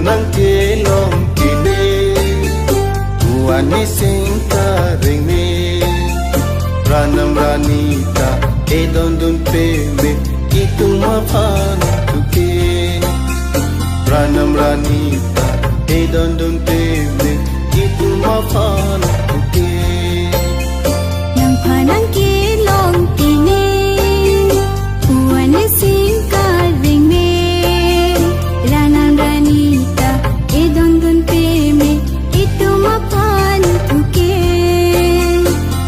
panang kelong kini Uani singka ringme Ranam ranita edondun peme Itu mapan tuke Ranam ranita edondun peme Itu mapan tuke Yang panang kelong kini Uani singka ringme Ranam ranita edondun peme Itu mapan tuke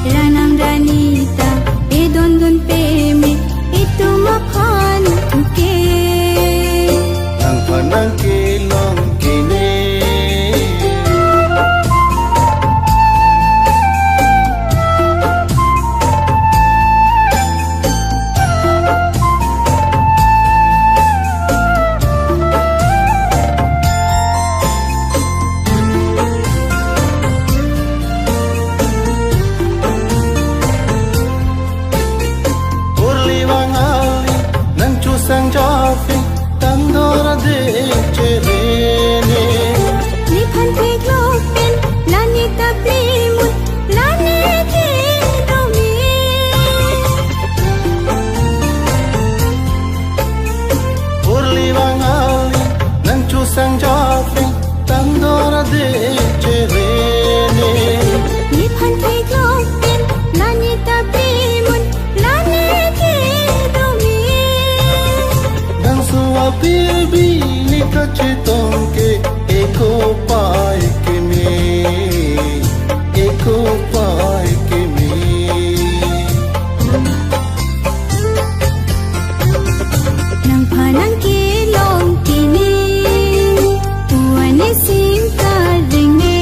Ranam ranita edondun peme Itu mapan tuke Yang panang kelong kini Sang jafi tandora de cherene Nipan peglopen lanita plimut lanete domi Urli wangali nang chusang jafi tandora de cherene Nipan peglopen lanita plimut lanete domi Baby, nika chitong ke eko pai ke me, eko pai ke me. Nang panang kelong kini, uani singka ringme.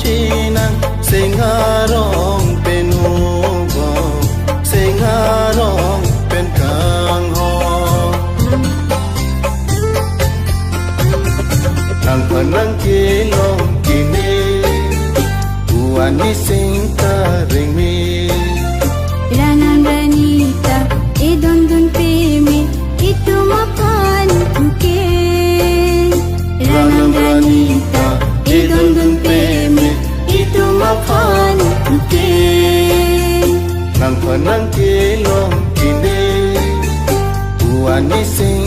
Chinang singarong penugo singarong penkang ho nang panang kelong kini uani singka ringme Ranam ranita edondun peme itu mapan tuke Ranam ranita edondun peme itu mapan tuke nang panang kelong kini uani sing